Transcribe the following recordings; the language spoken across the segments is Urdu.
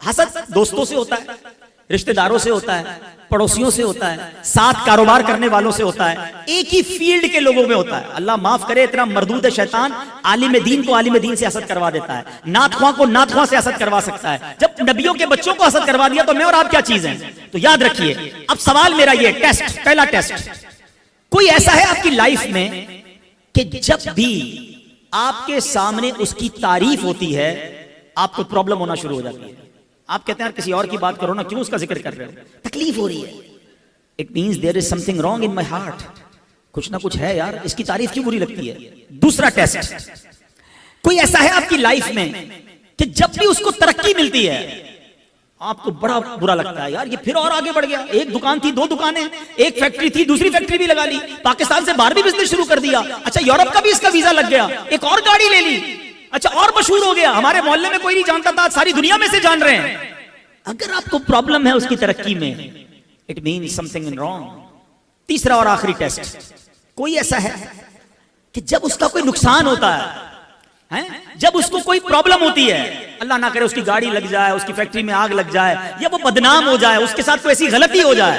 حسد دوستوں سے ہوتا ہے، رشتہ داروں سے ہوتا ہے، پڑوسیوں سے ہوتا ہے، ساتھ کاروبار کرنے والوں سے ہوتا ہے، ایک ہی فیلڈ کے لوگوں میں ہوتا ہے. اللہ معاف کرے، اتنا مردود شیطان عالم دین کو عالم دین سے حسد کروا دیتا ہے، نعت خواں کو نعت خواں سے حسد کروا سکتا ہے. جب نبیوں کے بچوں کو حسد کروا دیا تو میں اور آپ کیا چیز ہیں؟ تو یاد رکھیے. اب سوال میرا یہ ٹیسٹ، پہلا ٹیسٹ، کوئی ایسا ہے آپ کی لائف میں کہ جب بھی آپ کے سامنے اس کی تعریف ہوتی ہے آپ کو پرابلم ہونا شروع ہو جاتی ہے؟ آپ کہتے ہیں کسی اور کی بات کرو نا، کیوں اس کا ذکر کر رہے ہو؟ تکلیف ہو رہی ہے. It means there is something wrong in my heart. کچھ نہ کچھ ہے یار، اس کی تعریف کیوں بری لگتی ہے؟ دوسرا ٹیسٹ، کوئی ایسا ہے آپ کی لائف میں کہ جب بھی اس کو ترقی ملتی ہے آپ کو بڑا برا لگتا ہے، یار یہ پھر اور آگے بڑھ گیا، ایک دکان تھی، دو دکانیں، ایک فیکٹری تھی، دوسری فیکٹری بھی لگا لی، پاکستان سے باہر بھی بزنس شروع کر دیا، اچھا یورپ کا بھی اس کا ویزا لگ گیا، ایک اور گاڑی لے لی، اچھا اور مشہور ہو گیا، ہمارے محلے میں کوئی نہیں جانتا تھا، ساری دنیا میں سے جان رہے ہیں. اگر آپ کو پرابلم ہے اس کی ترقی میں، it means something wrong. تیسرا اور آخری ٹیسٹ، کوئی ایسا ہے کہ جب اس کا کوئی نقصان ہوتا ہے، جب اس کو کوئی پرابلم ہوتی ہے، اللہ نہ کرے اس کی گاڑی لگ جائے، اس کی فیکٹری میں آگ لگ جائے، یا وہ بدنام ہو جائے، اس کے ساتھ کوئی ایسی غلطی ہو جائے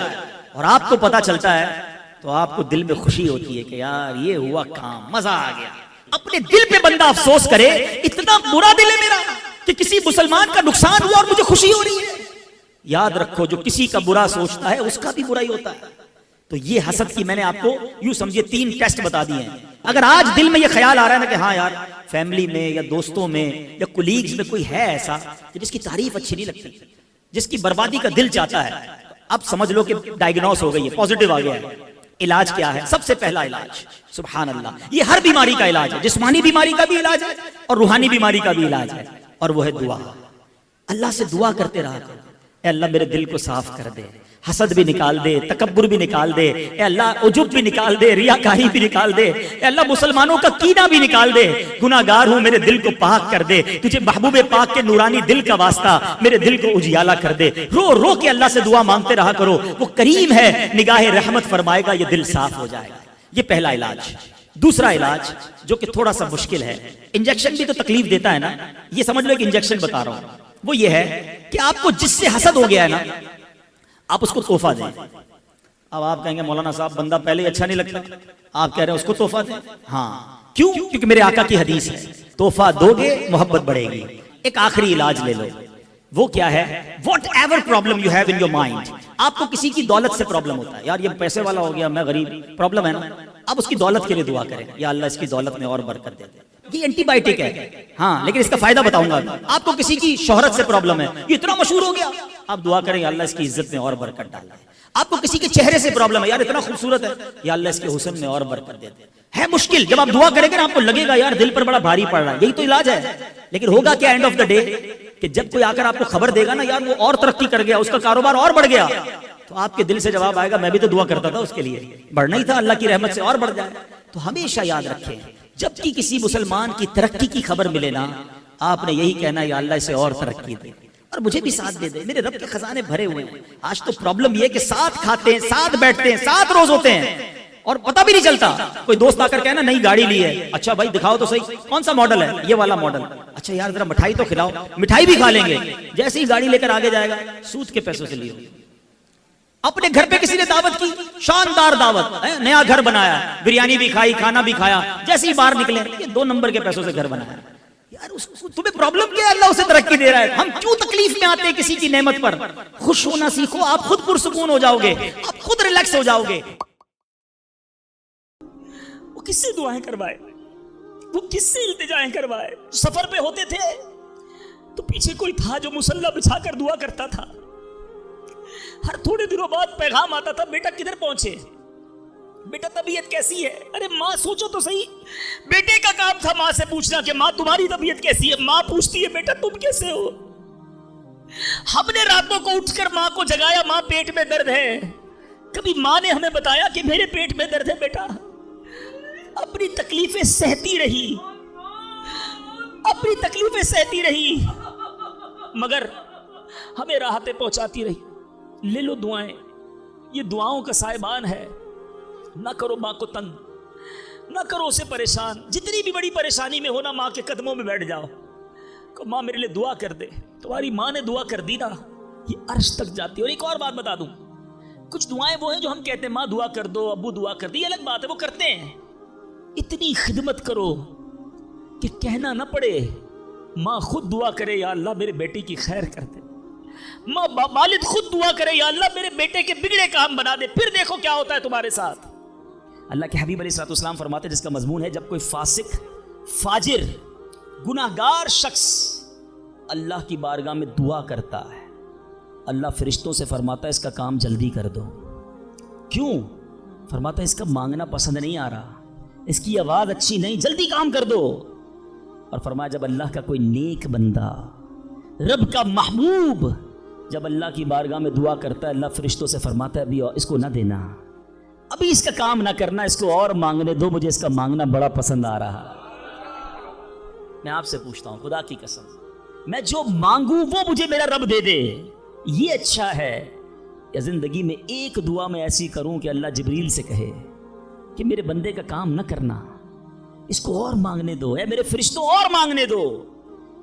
اور آپ کو پتا چلتا ہے، تو آپ کو دل میں خوشی ہوتی ہے کہ یار یہ ہوا کام، مزہ آ گیا. اپنے دل پہ بندہ افسوس کرے، اتنا برا دل ہے میرا کہ کسی مسلمان کا نقصان ہوا اور مجھے خوشی ہو رہی ہے. یاد رکھو جو کسی کا برا سوچتا ہے اس کا بھی برا ہی ہوتا ہے. تو یہ حسد کی میں نے آپ کو یوں سمجھے 3 ٹیسٹ بتا دیے ہیں. اگر آج دل میں یہ خیال آ رہا ہے نا کہ ہاں یار فیملی میں یا دوستوں میں یا کولیگز میں کوئی ہے ایسا کہ جس کی تعریف اچھی نہیں لگتی، جس کی بربادی کا دل چاہتا ہے، اب سمجھ لو کہ ڈائیگنوز ہو گئی ہے، پازیٹیو آ گیا ہے. علاج کیا ہے؟ سب سے پہلا علاج، سبحان اللہ، یہ ہر بیماری کا علاج ہے، جسمانی بیماری کا بھی علاج ہے اور روحانی بیماری کا بھی علاج ہے، اور وہ ہے دعا. اللہ سے دعا کرتے رہا کرو، اے اللہ میرے دل کو صاف کر دے، حسد بھی نکال دے، تکبر بھی نکال دے، اے اللہ عجب بھی نکال دے، ریاکاری بھی نکال دے، اے اللہ مسلمانوں کا کینہ بھی نکال دے، گناہگار ہوں میرے دل کو پاک کر دے، تجھے محبوب پاک کے نورانی دل کا واسطہ میرے دل کو اجیالہ کر دے. رو رو کے اللہ سے دعا مانگتے رہا کرو، وہ کریم ہے، نگاہ رحمت فرمائے گا، یہ دل صاف ہو جائے گا. یہ پہلا علاج. دوسرا علاج جو کہ تھوڑا سا مشکل ہے، انجیکشن بھی تو تکلیف دیتا ہے نا، یہ سمجھ لو ایک انجیکشن بتا رہا ہوں، وہ یہ ہے کہ آپ کو جس سے حسد ہو گیا ہے نا آپ اس کو تحفہ دیں. اب آپ کہیں گے مولانا صاحب بندہ پہلے ہی اچھا نہیں لگتا، آپ کہہ رہے ہیں اس کو تحفہ دیں. ہاں کیوں؟ کیونکہ میرے آقا کی حدیث ہے، تحفہ دو گے محبت بڑھے گی. ایک آخری علاج لے لو، وہ کیا ہے؟ What ever problem you have in your mind. آپ کو کسی کی دولت سے پرابلم ہوتا ہے، یار یہ پیسے والا ہو گیا میں غریب، پرابلم ہے نا، اب اس کی دولت کے لیے دعا کریں، یا اللہ اس کی دولت میں اور برکت دے دے. یہ اینٹی بائیوٹک ہے ہاں، لیکن اس کا فائدہ بتاؤں گا. آپ کو کسی کی شہرت سے پرابلم ہے، یہ اتنا مشہور ہو گیا، آپ دعا کریں یا اللہ اس کی عزت میں اور برکت ڈال دے. آپ کو کسی کے چہرے سے پرابلم ہے، یار اتنا خوبصورت ہے، یا اللہ اس کے حسن میں اور برکت دے دے. ہے مشکل، جب آپ دعا کریں گے نا آپ کو لگے گا یار دل پر بڑا بھاری پڑ رہا ہے، یہی تو علاج ہے. لیکن ہوگا کیا اینڈ آف دا ڈے کہ جب کوئی آ کر آپ کو خبر دے گا نا یار وہ اور ترقی کر گیا، اس کا کاروبار اور بڑھ گیا، تو آپ کے دل سے جواب آئے گا میں بھی تو دعا کرتا تھا اس کے لیے، بڑھنا ہی تھا، اللہ کی رحمت سے اور بڑھ جائے. تو ہمیشہ یاد رکھیں جب کی کسی مسلمان کی ترقی کی خبر ملے نا آپ نے یہی کہنا ہے یا اللہ اسے اور ترقی دے اور مجھے بھی ساتھ دے دے، میرے رب کے خزانے بھرے ہوئے ہیں. آج تو پرابلم یہ کہ ساتھ کھاتے ہیں، ساتھ بیٹھتے ہیں، ساتھ روز ہوتے ہیں اور پتہ بھی نہیں چلتا. کوئی دوست آ کر کہنا نئی گاڑی لی ہے، اچھا بھائی دکھاؤ تو صحیح کون سا ماڈل ہے، یہ والا ماڈل، اچھا یار ذرا مٹھائی تو کھلاؤ، مٹھائی بھی کھا لیں گے، جیسے ہی گاڑی لے کر آگے جائے گا سود کے پیسوں سے لیو. اپنے گھر پہ کسی نے دعوت کی، شاندار دعوت، نیا گھر بنایا، بریانی بھی کھائی، کھانا بھی کھایا، جیسے ہی باہر نکلے یہ 2 نمبر کے پیسوں سے گھر بنایا. یار تمہیں پرابلم کیا ہے؟ اللہ اسے ترقی دے رہا ہے. ہم کیوں تکلیف میں آتے ہیں کسی کی نعمت پر؟ خوش ہونا سیکھو، آپ خود پرسکون ہو جاؤ گے، آپ خود ریلیکس ہو جاؤ گے. وہ کس سے دعائیں کروائے، وہ کس سے التجائیں کروائے؟ سفر پہ ہوتے تھے تو پیچھے کوئی تھا جو مصلی بچھا کر دعا کرتا تھا. ہر تھوڑے دنوں بعد پیغام آتا تھا بیٹا کدھر پہنچے، بیٹا طبیعت کیسی ہے. ارے ماں سوچو تو صحیح، بیٹے کا کام تھا ماں سے پوچھنا کہ ماں تمہاری طبیعت کیسی ہے، ماں پوچھتی ہے بیٹا تم کیسے ہو. ہم نے راتوں کو اٹھ کر ماں کو جگایا، ماں پیٹ میں درد ہے. کبھی ماں نے ہمیں بتایا کہ میرے پیٹ میں درد ہے بیٹا. اپنی تکلیفیں سہتی رہی، اپنی تکلیفیں سہتی رہی، مگر ہمیں راحتیں پہنچاتی رہی. لے لو دعائیں، یہ دعاؤں کا سائبان ہے. نہ کرو ماں کو تنگ، نہ کرو اسے پریشان. جتنی بھی بڑی پریشانی میں ہو نا ماں کے قدموں میں بیٹھ جاؤ. کہ ماں میرے لیے دعا کر دے. تمہاری ماں نے دعا کر دی نا, یہ عرش تک جاتی ہے. اور ایک اور بات بتا دوں, کچھ دعائیں وہ ہیں جو ہم کہتے ہیں ماں دعا کر دو, ابو دعا کر دی, یہ الگ بات ہے, وہ کرتے ہیں. اتنی خدمت کرو کہ کہنا نہ پڑے, ماں خود دعا کرے یا اللہ میرے بیٹی کی خیر کر دے, ماں والد خود دعا کرے یا اللہ میرے بیٹے کے بگڑے کام بنا دے, پھر دیکھو کیا ہوتا ہے تمہارے ساتھ. اللہ کے حبیب علیہ الصلوۃ والسلام فرماتے ہیں, جس کا مضمون ہے جب کوئی فاسق, فاجر, گناہگار شخص اللہ کی بارگاہ میں دعا کرتا ہے, اللہ فرشتوں سے فرماتا ہے اس کا کام جلدی کر دو. کیوں؟ فرماتا ہے اس کا مانگنا پسند نہیں آ رہا, اس کی آواز اچھی نہیں, جلدی کام کر دو. اور فرمایا جب اللہ کا کوئی نیک بندہ, رب کا محبوب جب اللہ کی بارگاہ میں دعا کرتا ہے, اللہ فرشتوں سے فرماتا ہے ابھی اس کو نہ دینا, ابھی اس کا کام نہ کرنا, اس کو اور مانگنے دو, مجھے اس کا مانگنا بڑا پسند آ رہا. میں آپ سے پوچھتا ہوں خدا کی قسم, میں جو مانگوں وہ مجھے میرا رب دے دے, یہ اچھا ہے یا زندگی میں ایک دعا میں ایسی کروں کہ اللہ جبریل سے کہے کہ میرے بندے کا کام نہ کرنا, اس کو اور مانگنے دو, اے میرے فرشتوں اور مانگنے دو,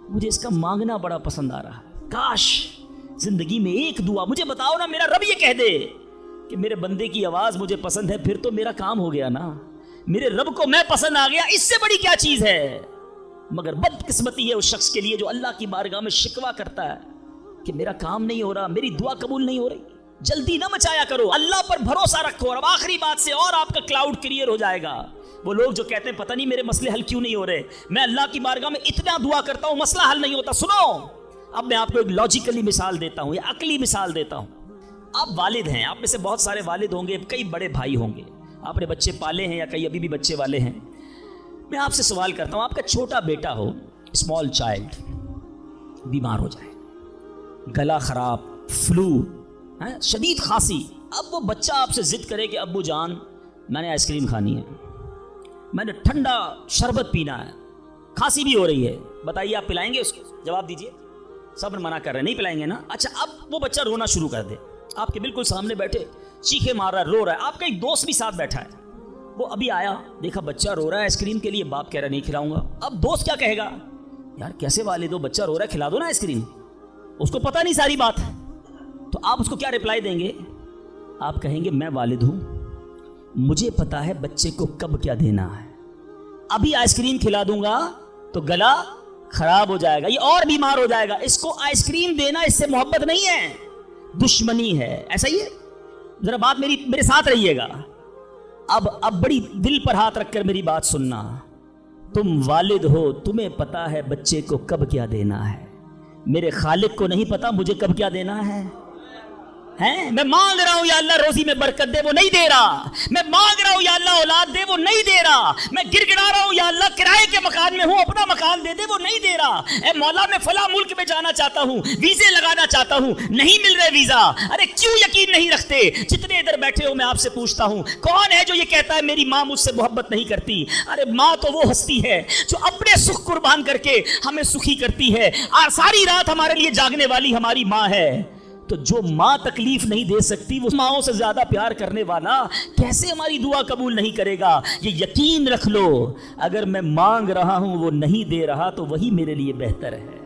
مجھے اس کا مانگنا بڑا پسند آ رہا. کاش زندگی میں ایک دعا, مجھے بتاؤ نا, میرا رب یہ کہہ دے کہ میرے بندے کی آواز مجھے پسند ہے, پھر تو میرا کام ہو گیا نا, میرے رب کو میں پسند آ گیا, اس سے بڑی کیا چیز ہے. مگر بدقسمتی ہے اس شخص کے لیے جو اللہ کی بارگاہ میں شکوہ کرتا ہے کہ میرا کام نہیں ہو رہا, میری دعا قبول نہیں ہو رہی. جلدی نہ مچایا کرو, اللہ پر بھروسہ رکھو. اور اب آخری بات سے اور آپ کا کلاؤڈ کلیئر ہو جائے گا. وہ لوگ جو کہتے ہیں پتہ نہیں میرے مسئلے حل کیوں نہیں ہو رہے, میں اللہ کی بارگاہ میں اتنا دعا کرتا ہوں مسئلہ حل نہیں ہوتا. سنو, اب میں آپ کو ایک لاجیکلی مثال دیتا ہوں یا عقلی مثال دیتا ہوں. آپ والد ہیں, آپ میں سے بہت سارے والد ہوں گے, کئی بڑے بھائی ہوں گے, آپ نے بچے پالے ہیں یا کئی ابھی بھی بچے والے ہیں. میں آپ سے سوال کرتا ہوں, آپ کا چھوٹا بیٹا ہو, اسمال چائلڈ, بیمار ہو جائے, گلا خراب, فلو, شدید کھانسی. اب وہ بچہ آپ سے ضد کرے کہ ابو جان میں نے آئس کریم کھانی ہے, میں نے ٹھنڈا شربت پینا ہے, کھانسی بھی ہو رہی ہے, بتائیے آپ پلائیں گے اس کو؟ جواب دیجئے. سب منع کر رہے ہیں, نہیں پلائیں گے نا. اچھا اب وہ بچہ رونا شروع کر دے, آپ کے بالکل سامنے بیٹھے, چیخے مار رہا ہے, رو رہا ہے, آپ کا ایک دوست بھی ساتھ بیٹھا ہے, وہ ابھی آیا, دیکھا بچہ رو رہا ہے آئس کریم کے لیے, باپ کہہ رہا نہیں کھلاؤں گا. اب دوست کیا کہے گا, یار کیسے والد ہو, بچہ رو رہا ہے کھلا دو نا آئس کریم. اس کو پتہ نہیں ساری بات. تو آپ اس کو کیا رپلائی دیں گے؟ آپ کہیں گے میں والد ہوں, مجھے پتا ہے بچے کو کب کیا دینا ہے, ابھی آئس کریم کھلا دوں گا تو گلا خراب ہو جائے گا, یہ اور بیمار ہو جائے گا. اس کو آئس کریم دینا اس سے محبت نہیں ہے, دشمنی ہے. ایسا ہی ہے, ذرا بات میرے ساتھ رہیے گا. اب بڑی دل پر ہاتھ رکھ کر میری بات سننا. تم والد ہو, تمہیں پتا ہے بچے کو کب کیا دینا ہے, میرے خالق کو نہیں پتا مجھے کب کیا دینا ہے. میں مانگ رہا ہوں یا اللہ روزی میں برکت دے, وہ نہیں دے رہا. میں مانگ رہا ہوں یا اللہ اولاد دے, وہ نہیں دے رہا. میں گر گڑا رہا ہوں یا اللہ کرائے کے مکان میں ہوں, اپنا مکان دے دے, وہ نہیں دے رہا. اے مولا میں فلاں ملک میں جانا چاہتا ہوں, ویزے لگانا چاہتا ہوں, نہیں مل رہے ویزا. ارے کیوں یقین نہیں رکھتے؟ جتنے ادھر بیٹھے ہو میں آپ سے پوچھتا ہوں, کون ہے جو یہ کہتا ہے میری ماں مجھ سے محبت نہیں کرتی؟ ارے ماں تو وہ ہستی ہے جو اپنے سکھ قربان کر کے ہمیں سکھی کرتی ہے, ساری رات ہمارے لیے جاگنے والی ہماری ماں ہے. تو جو ماں تکلیف نہیں دے سکتی, وہ ماؤں سے زیادہ پیار کرنے والا کیسے ہماری دعا قبول نہیں کرے گا؟ یہ یقین رکھ لو, اگر میں مانگ رہا ہوں وہ نہیں دے رہا تو وہی میرے لیے بہتر ہے.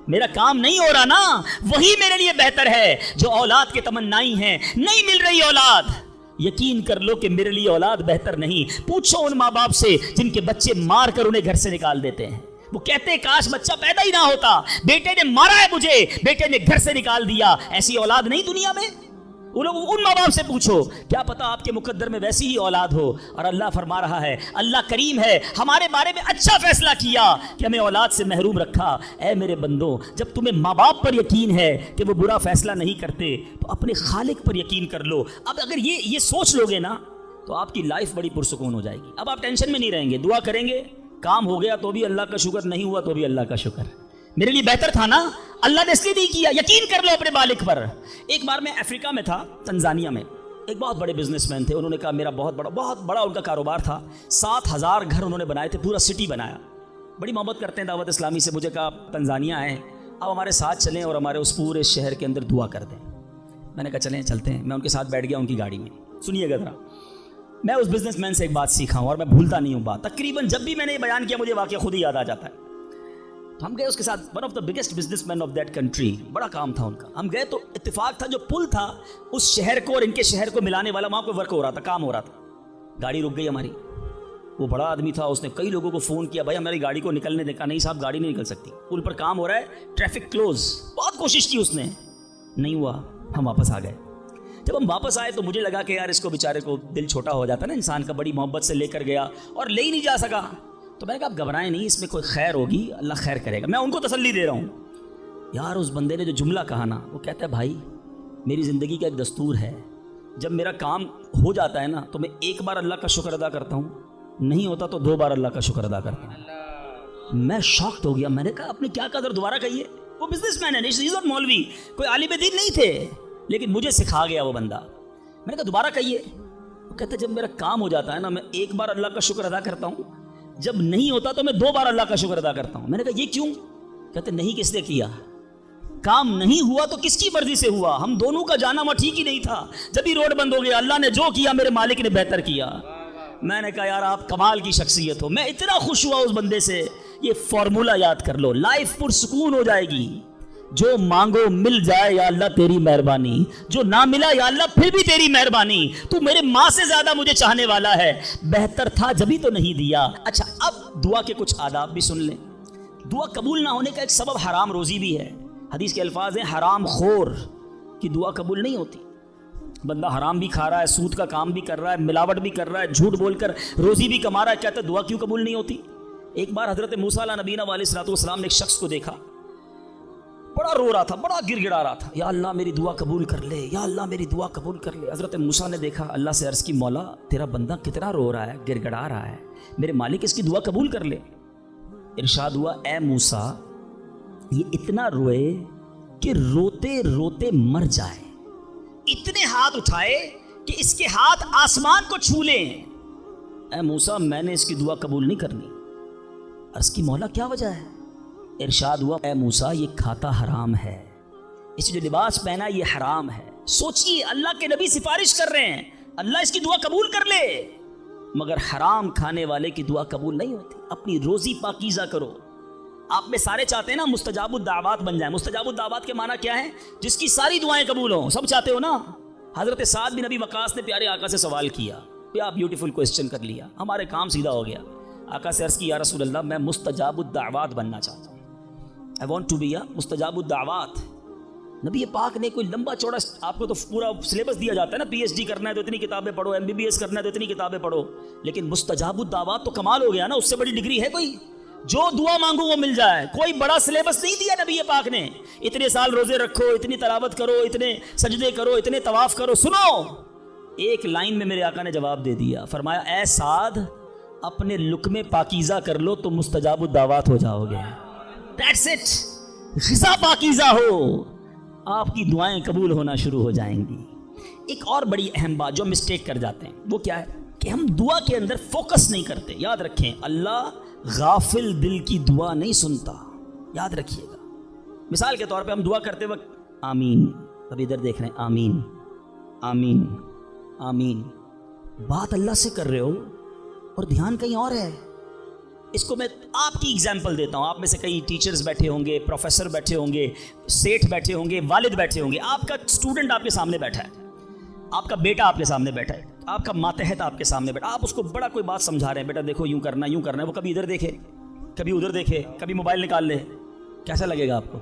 میرا کام نہیں ہو رہا نا, وہی میرے لیے بہتر ہے. جو اولاد کے تمنائی ہیں, نہیں مل رہی اولاد, یقین کر لو کہ میرے لیے اولاد بہتر نہیں. پوچھو ان ماں باپ سے جن کے بچے مار کر انہیں گھر سے نکال دیتے ہیں. وہ کہتے ہیں کاش بچہ پیدا ہی نہ ہوتا, بیٹے نے مارا ہے مجھے, بیٹے نے گھر سے نکال دیا. ایسی اولاد نہیں دنیا میں. ان ماں باپ سے پوچھو, کیا پتا آپ کے مقدر میں ویسی ہی اولاد ہو. اور اللہ فرما رہا ہے, اللہ کریم ہے, ہمارے بارے میں اچھا فیصلہ کیا کہ ہمیں اولاد سے محروم رکھا. اے میرے بندو, جب تمہیں ماں باپ پر یقین ہے کہ وہ برا فیصلہ نہیں کرتے, تو اپنے خالق پر یقین کر لو. اب اگر یہ سوچ لو گے نا, تو آپ کی لائف بڑی پرسکون ہو جائے گی. اب آپ ٹینشن میں نہیں رہیں گے, دعا کریں گے, کام ہو گیا تو بھی اللہ کا شکر, نہیں ہوا تو بھی اللہ کا شکر, میرے لیے بہتر تھا نا, اللہ نے اس لیے نہیں کیا. یقین کر لو اپنے مالک پر. ایک بار میں افریقہ میں تھا, تنزانیہ میں, ایک بہت بڑے بزنس مین تھے. انہوں نے کہا میرا بہت بڑا ان کا کاروبار تھا, 7,000 گھر انہوں نے بنائے تھے, پورا سٹی بنایا. بڑی محبت کرتے ہیں دعوت اسلامی سے. مجھے کہا تنزانیہ آئے, اب ہمارے ساتھ چلیں اور ہمارے اس پورے شہر کے اندر دعا کر دیں. میں نے کہا چلیں, چلتے ہیں. میں ان کے ساتھ بیٹھ گیا ان کی گاڑی میں. سنیے گا ذرا, میں اس بزنس مین سے ایک بات سیکھا ہوں اور میں بھولتا نہیں ہوں بات. تقریباً جب بھی میں نے یہ بیان کیا مجھے واقعہ خود ہی یاد آ جاتا ہے. تو ہم گئے اس کے ساتھ, one of the biggest business man of that country, بڑا کام تھا ان کا. ہم گئے تو اتفاق تھا جو پل تھا اس شہر کو اور ان کے شہر کو ملانے والا, وہاں پہ ورک ہو رہا تھا, کام ہو رہا تھا. گاڑی رک گئی ہماری. وہ بڑا آدمی تھا, اس نے کئی لوگوں کو فون کیا, بھائی ہماری گاڑی کو نکلنے دیکھا. نہیں صاحب گاڑی نہیں نکل سکتی, پل پر کام ہو رہا ہے, ٹریفک کلوز. بہت کوشش کی اس نے, نہیں ہوا. ہم واپس آ گئے. جب ہم واپس آئے تو مجھے لگا کہ یار اس کو بیچارے کو دل چھوٹا ہو جاتا ہے نا انسان کا, بڑی محبت سے لے کر گیا اور لے ہی نہیں جا سکا. تو میں نے کہا آپ گھبرائیں نہیں, اس میں کوئی خیر ہوگی, اللہ خیر کرے گا. میں ان کو تسلی دے رہا ہوں. یار اس بندے نے جو جملہ کہا نا, وہ کہتا ہے بھائی میری زندگی کا ایک دستور ہے, جب میرا کام ہو جاتا ہے نا تو میں ایک بار اللہ کا شکر ادا کرتا ہوں, نہیں ہوتا تو 2 بار اللہ کا شکر ادا کرتا ہوں. میں شاکڈ ہو گیا. میں نے کہا آپ نے کیا کہا, دوبارہ کہیے. وہ بزنس مین ہے, ناٹ مولوی, کوئی عالم دین نہیں تھے, لیکن مجھے سکھا گیا وہ بندہ. میں نے کہا دوبارہ کہیے. وہ کہتا ہے جب میرا کام ہو جاتا ہے نا میں ایک بار اللہ کا شکر ادا کرتا ہوں, جب نہیں ہوتا تو میں 2 بار اللہ کا شکر ادا کرتا ہوں. میں نے کہا یہ کیوں؟ کہتے نہیں کس نے کیا, کام نہیں ہوا تو کس کی مرضی سے ہوا, ہم دونوں کا جانا وہاں ٹھیک ہی نہیں تھا. جب ہی روڈ بند ہو گیا, اللہ نے جو کیا میرے مالک نے بہتر کیا. میں نے کہا یار آپ کمال کی شخصیت ہو. میں اتنا خوش ہوا اس بندے سے. یہ فارمولہ یاد کر لو, لائف پرسکون ہو جائے گی. جو مانگو مل جائے یا اللہ تیری مہربانی, جو نہ ملا یا اللہ پھر بھی تیری مہربانی. تو میرے ماں سے زیادہ مجھے چاہنے والا ہے, بہتر تھا جبھی تو نہیں دیا. اچھا اب دعا کے کچھ آداب بھی سن لیں. دعا قبول نہ ہونے کا ایک سبب حرام روزی بھی ہے. حدیث کے الفاظ ہیں حرام خور کی دعا قبول نہیں ہوتی. بندہ حرام بھی کھا رہا ہے, سود کا کام بھی کر رہا ہے, ملاوٹ بھی کر رہا ہے, جھوٹ بول کر روزی بھی کما رہا ہے, کہتا ہے دعا کیوں قبول نہیں ہوتی. ایک بار حضرت موسیٰ علیہ نبینا علیہ الصلوۃ والسلام نے ایک شخص کو دیکھا, بڑا رو رہا تھا, بڑا گر گڑا رہا تھا, یا اللہ میری دعا قبول کر لے, یا اللہ میری دعا قبول کر لے. حضرت موسیٰ نے دیکھا, اللہ سے عرض کی مولا تیرا بندہ کتنا رو رہا ہے, گر گڑا رہا ہے, میرے مالک اس کی دعا قبول کر لے. ارشاد ہوا اے موسیٰ یہ اتنا روئے کہ روتے روتے مر جائے, اتنے ہاتھ اٹھائے کہ اس کے ہاتھ آسمان کو چھو لیں. اے موسیٰ میں نے اس کی دعا قبول نہیں کرنی. عرض کی مولا کیا وجہ ہے؟ ارشاد ہوا اے موسیٰ یہ کھاتا حرام ہے, اس جو لباس پہنا یہ حرام ہے. سوچئے اللہ کے نبی سفارش کر رہے ہیں اللہ اس کی دعا قبول کر لے, مگر حرام کھانے والے کی دعا قبول نہیں ہوتی. اپنی روزی پاکیزہ کرو. آپ میں سارے چاہتے ہیں نا مستجاب الدعوات بن جائیں. مستجاب الدعوات کے معنی کیا ہے؟ جس کی ساری دعائیں قبول ہوں, سب چاہتے ہو نا. حضرت سعد بن ابی وقاص نے پیارے آقا سے سوال کیا, کیا بیوٹیفل کوسچن کر لیا, ہمارے کام سیدھا ہو گیا. آقا سے عرض کی یا رسول اللہ میں مستجاب الدعوات بننا چاہتا ہوں, I want to be a مستجاب الدعوات. نبی پاک نے کوئی لمبا چوڑا, آپ کو تو پورا سلیبس دیا جاتا ہے نا, پی ایچ ڈی کرنا ہے تو اتنی کتابیں پڑھو, ایم بی بی ایس کرنا ہے تو اتنی کتابیں پڑھو, لیکن مستجاب الدعوات تو کمال ہو گیا نا, اس سے بڑی ڈگری ہے کوئی؟ جو دعا مانگو وہ مل جائے. کوئی بڑا سلیبس نہیں دیا نبی پاک نے, اتنے سال روزے رکھو, اتنی تلاوت کرو, اتنے سجدے کرو, اتنے طواف کرو. سنو, ایک لائن میں میرے آقا نے جواب دے دیا, فرمایا اے سعد اپنے لقمے پاکیزہ کر لو تو مستجاب الدعوات ہو جاؤ گے. That's it. غذا پاکیزہ ہو, آپ کی دعائیں قبول ہونا شروع ہو جائیں گی. ایک اور بڑی اہم بات جو مسٹیک کر جاتے ہیں وہ کیا ہے کہ ہم دعا کے اندر فوکس نہیں کرتے. یاد رکھیں اللہ غافل دل کی دعا نہیں سنتا, یاد رکھیے گا. مثال کے طور پہ ہم دعا کرتے وقت آمین, ابھی ادھر دیکھ رہے ہیں آمین آمین آمین, بات اللہ سے کر رہے ہو اور دھیان کہیں اور ہے. اس کو میں آپ کی ایگزامپل دیتا ہوں. آپ میں سے کئی ٹیچرز بیٹھے ہوں گے, پروفیسر بیٹھے ہوں گے, سیٹھ بیٹھے ہوں گے, والد بیٹھے ہوں گے. آپ کا اسٹوڈنٹ آپ کے سامنے بیٹھا ہے, آپ کا بیٹا آپ کے سامنے بیٹھا ہے, آپ کا ماتحت آپ کے سامنے بیٹھا, آپ اس کو بڑا کوئی بات سمجھا رہے ہیں, بیٹا دیکھو یوں کرنا یوں کرنا ہے. وہ کبھی ادھر دیکھے, کبھی ادھر دیکھے, کبھی موبائل نکال لے. کیسا لگے گا آپ کو؟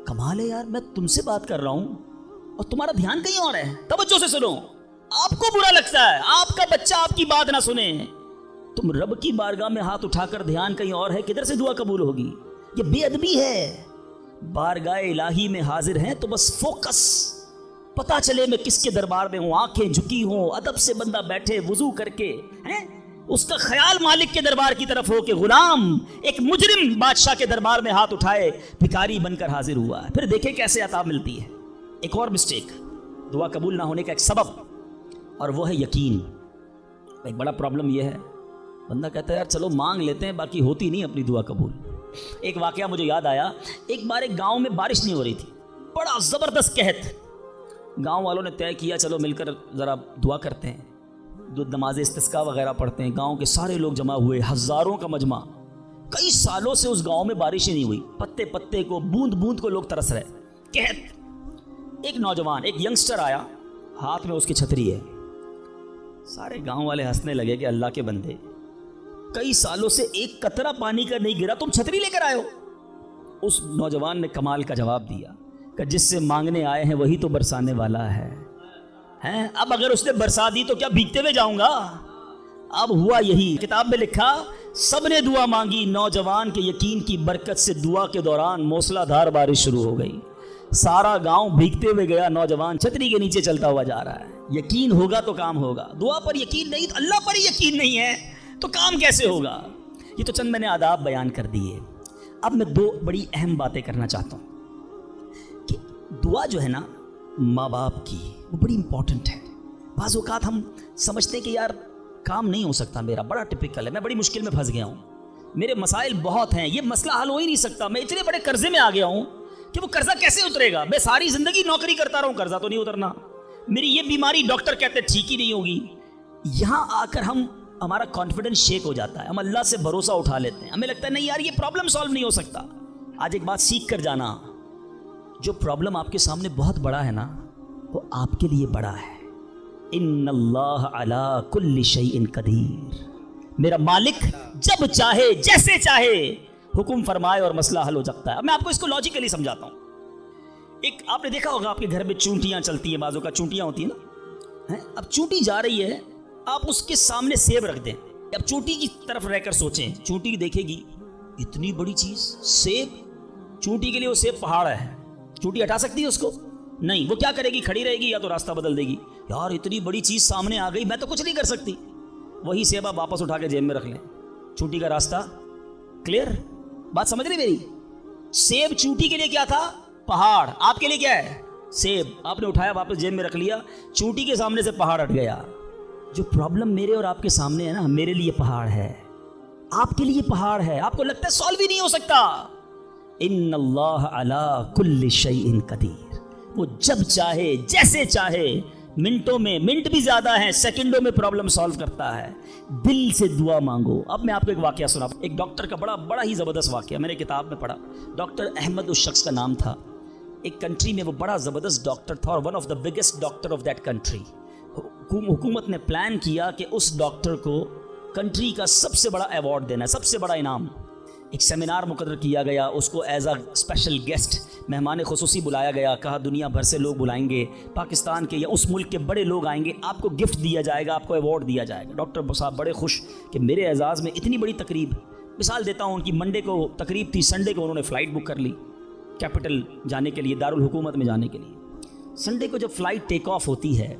کمال ہے یار, میں تم سے بات کر رہا ہوں اور تمہارا دھیان کہیں اور ہے. توجہ سے سنو, آپ کو برا لگتا ہے آپ کا بچہ آپ کی بات نہ سنے. تم رب کی بارگاہ میں ہاتھ اٹھا کر دھیان کہیں اور ہے, کدھر سے دعا قبول ہوگی؟ یہ بے ادبی ہے. بارگاہ الہی میں حاضر ہیں تو بس فوکس, پتا چلے میں کس کے دربار میں ہوں, آنکھیں جھکی ہوں, ادب سے بندہ بیٹھے وضو کر کے, اس کا خیال مالک کے دربار کی طرف ہو کہ غلام ایک مجرم بادشاہ کے دربار میں ہاتھ اٹھائے بھکاری بن کر حاضر ہوا ہے. پھر دیکھیں کیسے عطا ملتی ہے. ایک اور مسٹیک دعا قبول نہ ہونے کا ایک سبب, اور وہ ہے یقین. ایک بڑا پرابلم یہ ہے, بندہ کہتا ہے یار چلو مانگ لیتے ہیں, باقی ہوتی نہیں اپنی دعا قبول. ایک واقعہ مجھے یاد آیا. ایک بار ایک گاؤں میں بارش نہیں ہو رہی تھی, بڑا زبردست قحط. گاؤں والوں نے طے کیا چلو مل کر ذرا دعا کرتے ہیں, جو نماز استسقاء وغیرہ پڑھتے ہیں. گاؤں کے سارے لوگ جمع ہوئے, ہزاروں کا مجمع, کئی سالوں سے اس گاؤں میں بارش ہی نہیں ہوئی, پتے پتے کو, بوند بوند کو لوگ ترس رہے. قحط. ایک نوجوان, ایک ینگسٹر آیا, ہاتھ میں اس کی چھتری ہے. سارے گاؤں والے ہنسنے لگے کہ اللہ کے بندے, کئی سالوں سے ایک قطرہ پانی کا نہیں گرا, تم چھتری لے کر آئے ہو. اس نوجوان نے کمال کا جواب دیا کہ جس سے مانگنے آئے ہیں وہی تو برسانے والا ہے. اب اگر اس نے برسا دی تو کیا بھیگتے ہوئے جاؤں گا؟ اب ہوا یہی. کتاب میں لکھا سب نے دعا مانگی, نوجوان کے یقین کی برکت سے دعا کے دوران موسلا دھار بارش شروع ہو گئی. سارا گاؤں بھیگتے ہوئے گیا, نوجوان چھتری کے نیچے چلتا ہوا جا رہا ہے. یقین ہوگا تو کام ہوگا, دعا پر یقین نہیں, اللہ پر ہی یقین نہیں ہے تو کام کیسے ہوگا؟ یہ تو چند میں نے آداب بیان کر دیے. اب میں دو بڑی اہم باتیں کرنا چاہتا ہوں کہ دعا جو ہے نا ماں باپ کی, وہ بڑی امپورٹنٹ ہے. بعض اوقات ہم سمجھتے ہیں کہ یار کام نہیں ہو سکتا, میرا بڑا ٹپیکل ہے, میں بڑی مشکل میں پھنس گیا ہوں, میرے مسائل بہت ہیں, یہ مسئلہ حل ہو ہی نہیں سکتا, میں اتنے بڑے قرضے میں آ گیا ہوں کہ وہ قرضہ کیسے اترے گا؟ میں ساری زندگی نوکری کرتا رہا ہوں, قرضہ تو نہیں اترنا, میری یہ بیماری ڈاکٹر کہتے ٹھیک ہی نہیں ہوگی. یہاں آ کر ہمارا کانفیڈنس شیک ہو جاتا ہے, ہم اللہ سے بھروسہ اٹھا لیتے ہیں, ہمیں لگتا ہے نہیں یار یہ پرابلم سالو نہیں ہو سکتا. آج ایک بات سیکھ کر جانا, جو پرابلم آپ کے سامنے بہت بڑا ہے نا وہ آپ کے لیے بڑا ہے. ان اللہ علی کل شیء قدیر, میرا مالک جب چاہے جیسے چاہے حکم فرمائے اور مسئلہ حل ہو سکتا ہے. اب میں آپ کو اس کو لاجیکلی سمجھاتا ہوں. ایک آپ نے دیکھا ہوگا آپ کے گھر میں چونٹیاں چلتی ہیں, بازوں کا چونٹیاں ہوتی ہیں نا, اب چونٹی جا رہی ہے, آپ اس کے سامنے سیب رکھ دیں. اب چونٹی کی طرف رہ کر سوچیں, چونٹی دیکھے گی اتنی بڑی چیز سیب, چونٹی کے لیے وہ سیب پہاڑ ہے, چونٹی ہٹا سکتی ہے اس کو؟ نہیں. وہ کیا کرے گی؟ کھڑی رہے گی یا تو راستہ بدل دے گی, یار اتنی بڑی چیز سامنے آ گئی میں تو کچھ نہیں کر سکتی. وہی سیب آپ واپس اٹھا کے جیب میں رکھ لیں, چونٹی کا راستہ کلیئر. بات سمجھ رہے میری؟ سیب چونٹی کے لیے کیا تھا؟ پہاڑ. آپ کے لیے کیا ہے؟ سیب. آپ نے اٹھایا واپس جیب میں رکھ لیا, چونٹی کے سامنے سے پہاڑ ہٹ گیا. جو پرابلم میرے اور آپ کے سامنے ہے نا, میرے لیے پہاڑ ہے, آپ کے لیے پہاڑ ہے, آپ کو لگتا ہے سالو ہی نہیں ہو سکتا. ان اللہ علی کل شیء قدیر, وہ جب چاہے جیسے چاہے, منٹوں میں, منٹ بھی زیادہ ہیں, سیکنڈوں میں پرابلم سالو کرتا ہے. دل سے دعا مانگو. اب میں آپ کو ایک واقعہ سنا, ایک ڈاکٹر کا بڑا ہی زبردست واقعہ میں نے کتاب میں پڑھا. ڈاکٹر احمد اس شخص کا نام تھا. ایک کنٹری میں وہ بڑا زبردست ڈاکٹر تھا اور one of the biggest doctor of that country. حکومت نے پلان کیا کہ اس ڈاکٹر کو کنٹری کا سب سے بڑا ایوارڈ دینا ہے, سب سے بڑا انعام. ایک سیمینار مقرر کیا گیا, اس کو ایز اے اسپیشل گیسٹ مہمان خصوصی بلایا گیا. کہا دنیا بھر سے لوگ بلائیں گے, پاکستان کے یا اس ملک کے بڑے لوگ آئیں گے, آپ کو گفٹ دیا جائے گا, آپ کو ایوارڈ دیا جائے گا. ڈاکٹر صاحب بڑے خوش کہ میرے اعزاز میں اتنی بڑی تقریب. مثال دیتا ہوں, ان کی منڈے کو تقریب تھی, سنڈے کو انہوں نے فلائٹ بک کر لی کیپٹل جانے کے لیے, دارالحکومت میں جانے کے لیے. سنڈے کو جب فلائٹ ٹیک آف ہوتی ہے,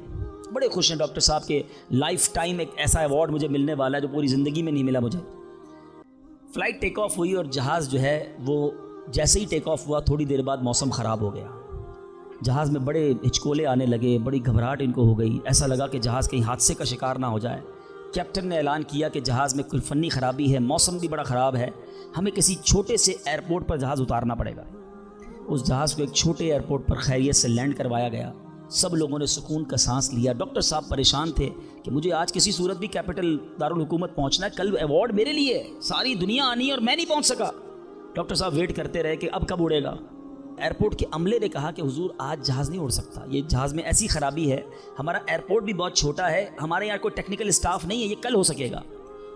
بڑے خوش ہیں ڈاکٹر صاحب کے لائف ٹائم ایک ایسا ایوارڈ مجھے ملنے والا ہے جو پوری زندگی میں نہیں ملا مجھے. فلائٹ ٹیک آف ہوئی اور جہاز جو ہے وہ جیسے ہی ٹیک آف ہوا تھوڑی دیر بعد موسم خراب ہو گیا. جہاز میں بڑے ہچکولے آنے لگے, بڑی گھبراہٹ ان کو ہو گئی, ایسا لگا کہ جہاز کہیں حادثے کا شکار نہ ہو جائے. کیپٹن نے اعلان کیا کہ جہاز میں کوئی فنی خرابی ہے, موسم بھی بڑا خراب ہے, ہمیں کسی چھوٹے سے ایئرپورٹ پر جہاز اتارنا پڑے گا. اس جہاز کو ایک چھوٹے ایئرپورٹ پر خیریت سے لینڈ کروایا گیا. سب لوگوں نے سکون کا سانس لیا. ڈاکٹر صاحب پریشان تھے کہ مجھے آج کسی صورت بھی کیپٹل دارالحکومت پہنچنا ہے, کل ایوارڈ میرے لیے, ساری دنیا آنی ہے اور میں نہیں پہنچ سکا. ڈاکٹر صاحب ویٹ کرتے رہے کہ اب کب اڑے گا. ایئرپورٹ کے عملے نے کہا کہ حضور آج جہاز نہیں اڑ سکتا, یہ جہاز میں ایسی خرابی ہے, ہمارا ایئرپورٹ بھی بہت چھوٹا ہے, ہمارے یہاں کوئی ٹیکنیکل اسٹاف نہیں ہے, یہ کل ہو سکے گا.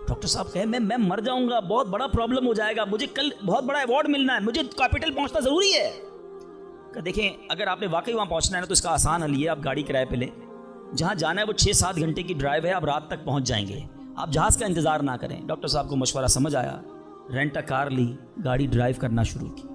ڈاکٹر صاحب کہے میں مر جاؤں گا, بہت بڑا پرابلم ہو جائے گا, مجھے کل بہت بڑا ایوارڈ ملنا ہے, مجھے کیپٹل پہنچنا ضروری ہے. کہ دیکھیں اگر آپ نے واقعی وہاں پہنچنا ہے نا تو اس کا آسان حل ہے, آپ گاڑی کرائے پہ لیں, جہاں جانا ہے وہ 6-7 گھنٹے کی ڈرائیو ہے, آپ رات تک پہنچ جائیں گے, آپ جہاز کا انتظار نہ کریں. ڈاکٹر صاحب کو مشورہ سمجھ آیا, رینٹا کار لی, گاڑی ڈرائیو کرنا شروع کی.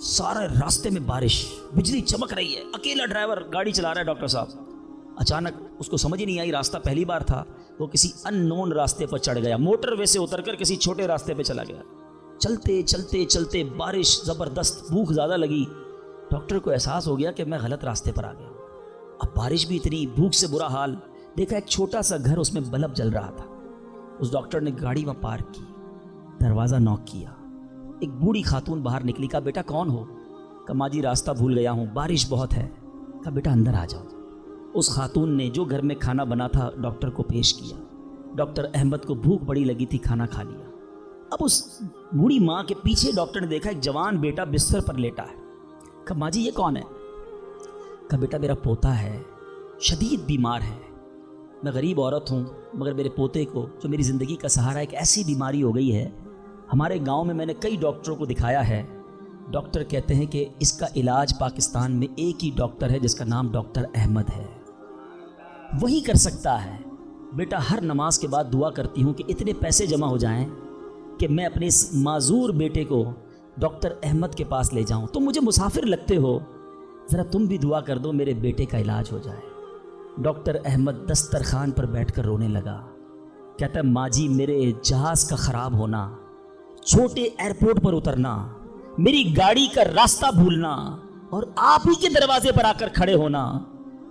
سارے راستے میں بارش, بجلی چمک رہی ہے, اکیلا ڈرائیور گاڑی چلا رہا ہے. ڈاکٹر صاحب اچانک اس کو سمجھ ہی نہیں آئی, راستہ پہلی بار تھا, وہ کسی ان نون راستے پر چڑھ گیا, موٹر وے سے اتر کر کسی چھوٹے راستے پہ چلا گیا. چلتے چلتے چلتے بارش زبردست, بھوک زیادہ لگی. ڈاکٹر کو احساس ہو گیا کہ میں غلط راستے پر آ گیا. اب بارش بھی اتنی, بھوک سے برا حال. دیکھا ایک چھوٹا سا گھر, اس میں بلب جل رہا تھا. اس ڈاکٹر نے گاڑی وہاں پارک کی, دروازہ نوک کیا. ایک بوڑھی خاتون باہر نکلی. کہا بیٹا کون ہو؟ کہا ماں جی راستہ بھول گیا ہوں, بارش بہت ہے. کہا بیٹا اندر آ جاؤ. اس خاتون نے جو گھر میں کھانا بنا تھا ڈاکٹر کو پیش کیا. ڈاکٹر احمد کو بھوک بڑی لگی تھی, کھانا کھا لیا. اب اس بوڑھی ماں کے پیچھے ڈاکٹر نے دیکھا ایک جوان بیٹا بستر پر لیٹا ہے. کہا ماں جی یہ کون ہے؟ کہا بیٹا میرا پوتا ہے, شدید بیمار ہے. میں غریب عورت ہوں مگر میرے پوتے کو جو میری زندگی کا سہارا ہے ایک ایسی بیماری ہو گئی ہے, ہمارے گاؤں میں نے کئی ڈاکٹروں کو دکھایا ہے, ڈاکٹر کہتے ہیں کہ اس کا علاج پاکستان میں ایک ہی ڈاکٹر ہے جس کا نام ڈاکٹر احمد ہے, وہی کر سکتا ہے. بیٹا ہر نماز کے بعد دعا کرتی ہوں کہ اتنے پیسے جمع ہو جائیں کہ میں اپنے اس معذور بیٹے کو ڈاکٹر احمد کے پاس لے جاؤں. تم مجھے مسافر لگتے ہو, ذرا تم بھی دعا کر دو میرے بیٹے کا علاج ہو جائے. ڈاکٹر احمد دسترخوان پر بیٹھ کر رونے لگا. کہتا ہے ماں جی میرے جہاز کا خراب ہونا, چھوٹے ایئرپورٹ پر اترنا, میری گاڑی کا راستہ بھولنا اور آپ ہی کے دروازے پر آ کر کھڑے ہونا,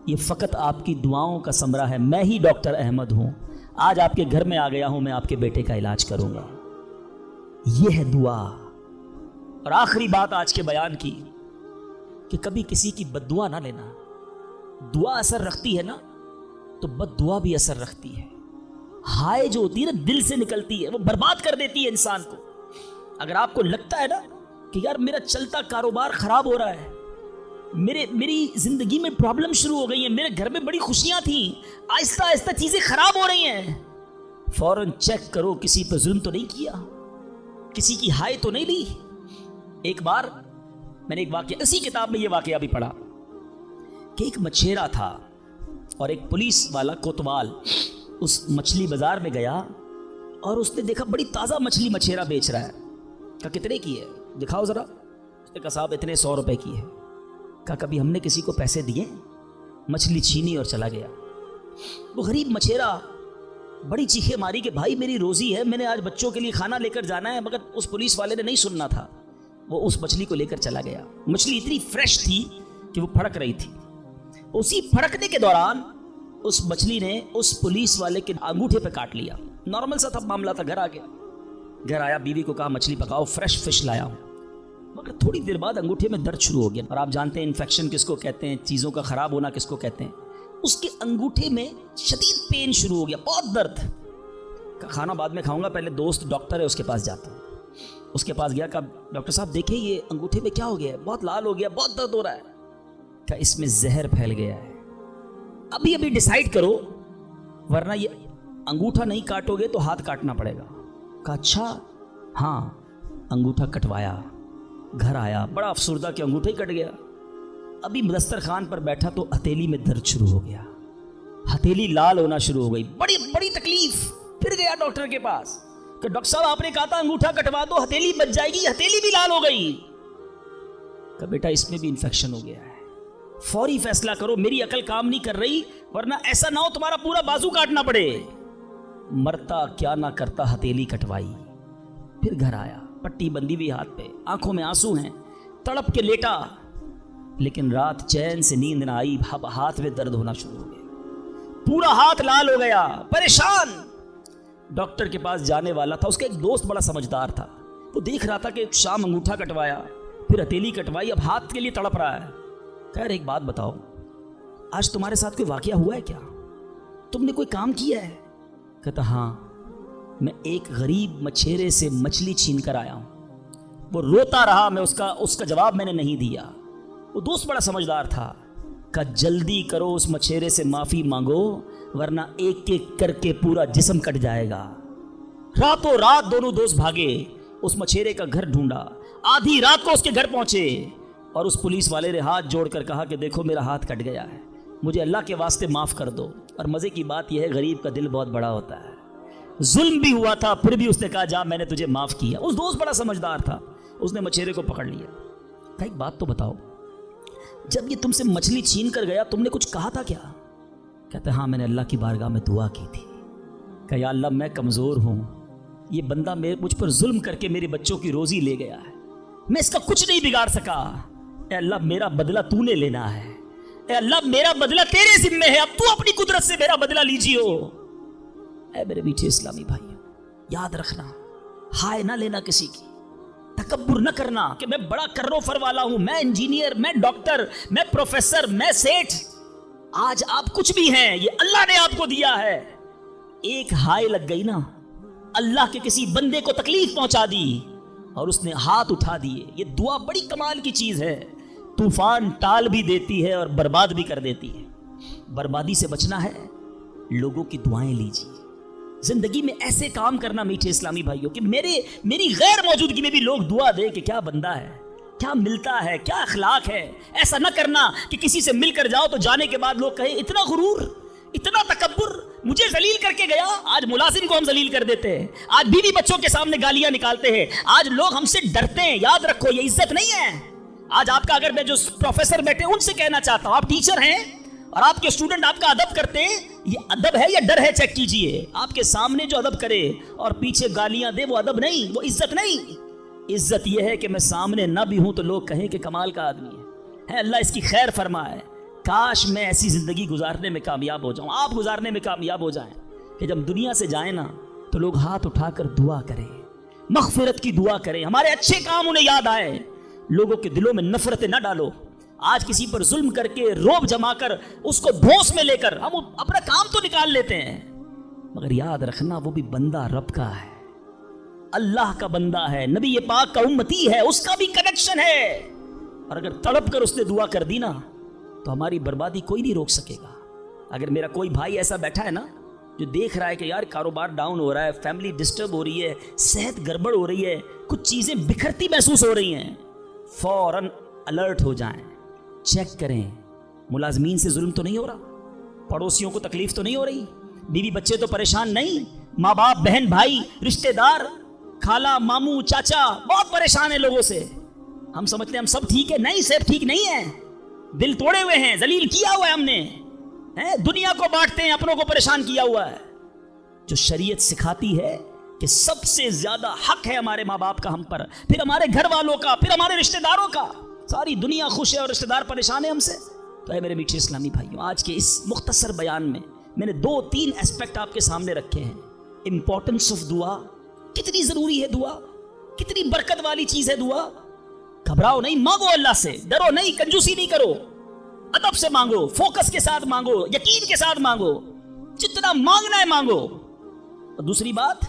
یہ فقط آپ کی دعاؤں کا ثمرہ ہے. میں ہی ڈاکٹر احمد ہوں, آج آپ کے گھر میں آ گیا ہوں, میں آپ کے بیٹے کا علاج کروں گا. یہ ہے دعا. اور آخری بات آج کے بیان کی کہ کبھی کسی کی بد دعا نہ لینا. دعا اثر رکھتی ہے نا تو بد دعا بھی اثر رکھتی ہے. ہائے جو ہوتی ہے نا دل سے نکلتی ہے وہ برباد کر دیتی ہے انسان کو. اگر آپ کو لگتا ہے نا کہ یار میرا چلتا کاروبار خراب ہو رہا ہے, میری زندگی میں پرابلم شروع ہو گئی ہیں, میرے گھر میں بڑی خوشیاں تھیں, آہستہ آہستہ چیزیں خراب ہو رہی ہیں, فوراً چیک کرو کسی پہ ظلم تو نہیں کیا, کسی کی ہائے تو نہیں لی. ایک بار میں نے ایک واقعہ, اسی کتاب میں یہ واقعہ بھی پڑھا کہ ایک مچھیرا تھا اور ایک پولیس والا کوتوال اس مچھلی بازار میں گیا اور اس نے دیکھا بڑی تازہ مچھلی مچھیرا بیچ رہا ہے. کہا کتنے کی ہے دکھاؤ ذرا. اس نے کہا صاحب اتنے 100 روپے کی ہے. کہا کبھی ہم نے کسی کو پیسے دیے؟ مچھلی چھینی اور چلا گیا. وہ غریب مچھیرا بڑی چیخیں ماری کہ بھائی میری روزی ہے, میں نے آج بچوں کے لیے کھانا لے کر جانا ہے, مگر اس پولیس والے نے نہیں سننا تھا. وہ اس مچھلی کو لے کر چلا گیا. مچھلی اتنی فریش تھی کہ وہ پھڑک رہی تھی. اسی پھڑکنے کے دوران اس مچھلی نے اس پولیس والے کے انگوٹھے پہ کاٹ لیا. نارمل سا تھا معاملہ تھا. گھر آ گیا, گھر آیا, بیوی کو کہا مچھلی پکاؤ, فریش فش لایا ہوں. مگر تھوڑی دیر بعد انگوٹھے میں درد شروع ہو گیا. اور آپ جانتے ہیں انفیکشن کس کو کہتے ہیں, چیزوں کا خراب ہونا کس کو کہتے ہیں. اس کے انگوٹھے میں شدید پین شروع ہو گیا, بہت درد. کھانا بعد میں کھاؤں گا, پہلے دوست ڈاکٹر ہے اس کے پاس جاتا ہوں. اس کے پاس گیا, کہا ڈاکٹر صاحب دیکھیں یہ انگوٹھے میں کیا ہو گیا ہے, بہت لال ہو گیا, بہت درد ہو رہا ہے. کہا اس میں زہر پھیل گیا ہے, ابھی ڈیسائیڈ کرو ورنہ یہ انگوٹھا نہیں کاٹو گے تو ہاتھ کاٹنا پڑے گا. کہا اچھا ہاں. انگوٹھا کٹوایا, گھر آیا, بڑا افسردہ کہ انگوٹھا ہی کٹ گیا. ابھی دسترخوان پر بیٹھا تو ہتھیلی میں درد شروع ہو گیا, ہتھیلی لال ہونا شروع ہو گئی, بڑی بڑی تکلیف. پھر گیا ڈاکٹر کے پاس کہ ڈاکٹر صاحب آپ نے کہا تھا انگوٹھا کٹوا دو, ہتھیلی بچ جائے گی, ہتھیلی بھی لال ہو گئی. کہ بیٹا اس میں بھی انفیکشن ہو گیا ہے, فوری فیصلہ کرو, میری عقل کام نہیں کر رہی ورنہ ایسا نہ ہو تمہارا پورا بازو کاٹنا پڑے. مرتا کیا نہ کرتا, ہتھیلی کٹوائی. پھر گھر آیا, پٹی بندی ہوئی ہاتھ پہ, آنکھوں میں آنسو ہیں, تڑپ کے لیٹا. لیکن رات چین سے نیند نہ آئی, ہاتھ میں درد ہونا شروع ہو گیا, پورا ہاتھ لال ہو گیا, پریشان. ڈاکٹر کے پاس جانے والا تھا, اس کا ایک دوست بڑا سمجھدار تھا, وہ دیکھ رہا تھا کہ شام انگوٹھا کٹوایا, پھر ہتھیلی کٹوائی, اب ہاتھ کے لیے تڑپ رہا ہے. کہہ رہے ایک بات بتاؤ, آج تمہارے ساتھ کوئی واقعہ ہوا ہے کیا, تم نے کوئی کام کیا ہے؟ کہتا ہاں, میں ایک غریب مچھیرے سے مچھلی چھین کر آیا ہوں. وہ روتا رہا, میں اس کا جواب میں نے نہیں دیا. وہ دوست بڑا سمجھدار تھا, کہ جلدی کرو اس مچھیرے سے معافی مانگو ورنہ ایک ایک کر کے پورا جسم کٹ جائے گا. راتوں رات دونوں دوست بھاگے, اس مچھیرے کا گھر ڈھونڈا, آدھی رات کو اس کے گھر پہنچے اور اس پولیس والے نے ہاتھ جوڑ کر کہا کہ دیکھو میرا ہاتھ کٹ گیا ہے, مجھے اللہ کے واسطے معاف کر دو. اور مزے کی بات یہ ہے غریب کا دل بہت بڑا ہوتا ہے, ظلم بھی ہوا تھا پھر بھی اس نے کہا جا میں نے تجھے معاف کیا. اس دوست بڑا سمجھدار تھا, اس نے مچھیرے کو پکڑ لیا. کہا ایک بات تو بتاؤ, جب یہ تم سے مچھلی چھین کر گیا تم نے کچھ کہا تھا کیا؟ کہتے ہاں میں نے اللہ کی بارگاہ میں دعا کی تھی. کہ یا اللہ میں کمزور ہوں, یہ بندہ مجھ پر ظلم کر کے میرے بچوں کی روزی لے گیا ہے, میں اس کا کچھ نہیں بگاڑ سکا. اے اللہ میرا بدلہ تو نے لینا ہے, اے اللہ میرا بدلہ تیرے ذمہ ہے, اب تو اپنی قدرت سے میرا بدلہ لیجیو. اے میرے میٹھے اسلامی بھائی, یاد رکھنا ہائے نہ لینا کسی کی, تکبر نہ کرنا کہ میں بڑا کرو فر والا ہوں, میں انجینئر, میں ڈاکٹر, میں پروفیسر, میں سیٹھ. آج آپ کچھ بھی ہیں, یہ اللہ نے آپ کو دیا ہے. ایک ہائے لگ گئی نا اللہ کے کسی بندے کو تکلیف پہنچا دی اور اس نے ہاتھ اٹھا دیے. یہ دعا بڑی کمال کی چیز ہے. طوفان ٹال بھی دیتی ہے اور برباد بھی کر دیتی ہے. بربادی سے بچنا ہے, لوگوں کی دعائیں لیجیے. زندگی میں ایسے کام کرنا میٹھے اسلامی بھائیوں کہ میری غیر موجودگی میں بھی لوگ دعا دے کہ کیا بندہ ہے, کیا ملتا ہے, کیا اخلاق ہے. ایسا نہ کرنا کہ کسی سے مل کر جاؤ تو جانے کے بعد لوگ کہیں اتنا غرور, اتنا تکبر, مجھے ذلیل کر کے گیا. آج ملازم کو ہم ذلیل کر دیتے ہیں, آج بیوی بچوں کے سامنے گالیاں نکالتے ہیں, آج لوگ ہم سے ڈرتے ہیں. یاد رکھو یہ عزت نہیں ہے. آج آپ کا, اگر میں جو پروفیسر بیٹھے ان سے کہنا چاہتا ہوں, آپ ٹیچر ہیں اور آپ کے اسٹوڈنٹ آپ کا ادب کرتے ہیں, یہ ادب ہے یا ڈر ہے؟ چیک کیجئے. آپ کے سامنے جو ادب کرے اور پیچھے گالیاں دے, وہ ادب نہیں, وہ عزت نہیں. عزت یہ ہے کہ میں سامنے نہ بھی ہوں تو لوگ کہیں کہ کمال کا آدمی ہے. اللہ اس کی خیر فرمائے. کاش میں ایسی زندگی گزارنے میں کامیاب ہو جاؤں, آپ گزارنے میں کامیاب ہو جائیں کہ جب دنیا سے جائیں نا تو لوگ ہاتھ اٹھا کر دعا کریں, مغفرت کی دعا کریں, ہمارے اچھے کام انہیں یاد آئے. لوگوں کے دلوں میں نفرتیں نہ ڈالو. آج کسی پر ظلم کر کے, روب جما کر, اس کو دھوس میں لے کر ہم اپنا کام تو نکال لیتے ہیں, مگر یاد رکھنا وہ بھی بندہ رب کا ہے, اللہ کا بندہ ہے, نبی پاک کا امتی ہے, اس کا بھی کنیکشن ہے. اور اگر تڑپ کر اس نے دعا کر دی نا تو ہماری بربادی کوئی نہیں روک سکے گا. اگر میرا کوئی بھائی ایسا بیٹھا ہے نا جو دیکھ رہا ہے کہ یار کاروبار ڈاؤن ہو رہا ہے, فیملی ڈسٹرب ہو رہی ہے, صحت گڑبڑ ہو رہی ہے, کچھ چیزیں بکھرتی محسوس ہو رہی ہیں, فوراً الرٹ ہو جائیں, چیک کریں ملازمین سے ظلم تو نہیں ہو رہا, پڑوسیوں کو تکلیف تو نہیں ہو رہی, بیوی بچے تو پریشان نہیں, ماں باپ بہن بھائی رشتہ دار خالہ ماموں چاچا بہت پریشان ہیں لوگوں سے. ہم سمجھتے ہیں ہم سب ٹھیک ہے, نہیں صرف ٹھیک نہیں ہے, دل توڑے ہوئے ہیں, ذلیل کیا ہوا ہے ہم نے, دنیا کو بانٹتے ہیں, اپنوں کو پریشان کیا ہوا ہے. جو شریعت سکھاتی ہے کہ سب سے زیادہ حق ہے ہمارے ماں باپ کا ہم پر, پھر ہمارے گھر والوں کا, پھر ہمارے رشتہ داروں کا. ساری دنیا خوش ہے اور رشتہ دار پریشان ہے ہم سے. تو اے میرے میٹھے اسلامی بھائیوں, آج کے اس مختصر بیان میں نے 2-3 ایسپیکٹ آپ کے سامنے رکھے ہیں. امپورٹنس آف دعا, کتنی ضروری ہے دعا, کتنی برکت والی چیز ہے دعا. گھبراؤ نہیں, مانگو اللہ سے, ڈرو نہیں, کنجوسی نہیں کرو, ادب سے مانگو, فوکس کے ساتھ مانگو, یقین کے ساتھ مانگو, جتنا مانگنا ہے مانگو. اور دوسری بات,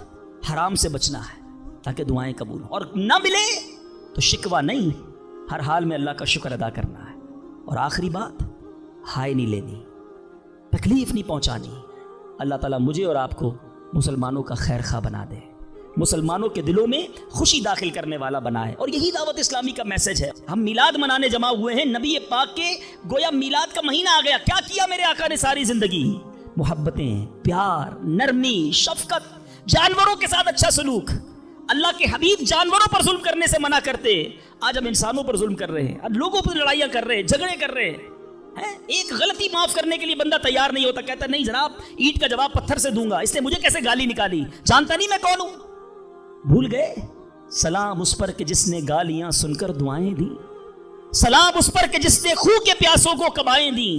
حرام سے بچنا ہے تاکہ دعائیں قبول ہوں, اور نہ ملے تو شکوہ نہیں, ہر حال میں اللہ کا شکر ادا کرنا ہے. اور آخری بات, ہائے نہیں لینی, تکلیف نہیں پہنچانی. اللہ تعالیٰ مجھے اور آپ کو مسلمانوں کا خیر خواہ بنا دے, مسلمانوں کے دلوں میں خوشی داخل کرنے والا بنا ہے. اور یہی دعوت اسلامی کا میسج ہے. ہم میلاد منانے جمع ہوئے ہیں, نبی پاک کے گویا میلاد کا مہینہ آ گیا. کیا کیا میرے آقا نے ساری زندگی؟ محبتیں, پیار, نرمی, شفقت, جانوروں کے ساتھ اچھا سلوک. اللہ کے حبیب جانوروں پر ظلم کرنے سے منع کرتے, آج ہم انسانوں پر ظلم کر رہے ہیں, آج لوگوں پر لڑائیاں کر رہے ہیں, جھگڑے کر رہے ہیں. ایک غلطی معاف کرنے کے لیے بندہ تیار نہیں ہوتا, کہتا نہیں جناب اینٹ کا جواب پتھر سے دوں گا, اس نے مجھے کیسے گالی نکالی, جانتا نہیں میں کون ہوں. بھول گئے سلام اس پر کہ جس نے گالیاں سن کر دعائیں دی, سلام اس پر کہ جس نے خون کے پیاسوں کو کبائیں دی.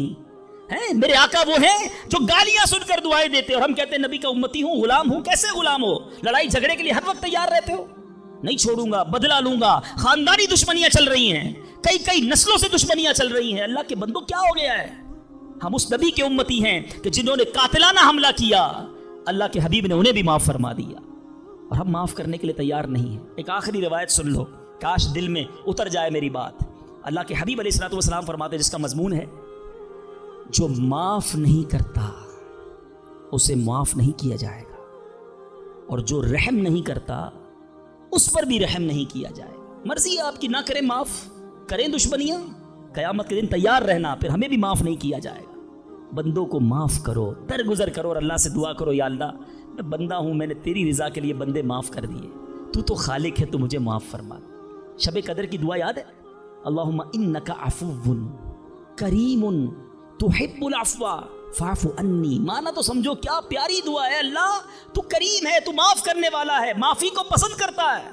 میرے آقا وہ ہیں جو گالیاں سن کر دعائیں دیتے, اور ہم کہتے ہیں نبی کا امتی ہوں, غلام ہوں. کیسے غلام ہو؟ لڑائی جھگڑے کے لیے ہر وقت تیار رہتے ہو. نہیں چھوڑوں گا, بدلہ لوں گا. خاندانی دشمنیاں چل رہی ہیں, کئی نسلوں سے دشمنیاں چل رہی ہیں. اللہ کے بندوں کیا ہو گیا ہے؟ ہم اس نبی کے امتی ہیں کہ جنہوں نے قاتلانہ حملہ کیا, اللہ کے حبیب نے انہیں بھی معاف فرما دیا, اور ہم معاف کرنے کے لیے تیار نہیں ہیں. ایک آخری روایت سن لو, کاش دل میں اتر جائے میری بات. اللہ کے حبیب علیہ الصلوۃ والسلام فرماتے, جس کا مضمون ہے جو معاف نہیں کرتا اسے معاف نہیں کیا جائے گا, اور جو رحم نہیں کرتا اس پر بھی رحم نہیں کیا جائے گا. مرضی آپ کی, نہ کریں معاف, کریں دشمنیاں, قیامت کے دن تیار رہنا, پھر ہمیں بھی معاف نہیں کیا جائے گا. بندوں کو معاف کرو, درگزر کرو, اور اللہ سے دعا کرو, یا اللہ میں بندہ ہوں, میں نے تیری رضا کے لیے بندے معاف کر دیے, تو خالق ہے, تو مجھے معاف فرما. شب قدر کی دعا یاد ہے؟ اللہم انک عفو کریم تحب العفو فاعف عنی. مانا تو سمجھو کیا پیاری دعا ہے, اللہ تو کریم ہے, تو معاف کرنے والا ہے, معافی کو پسند کرتا ہے.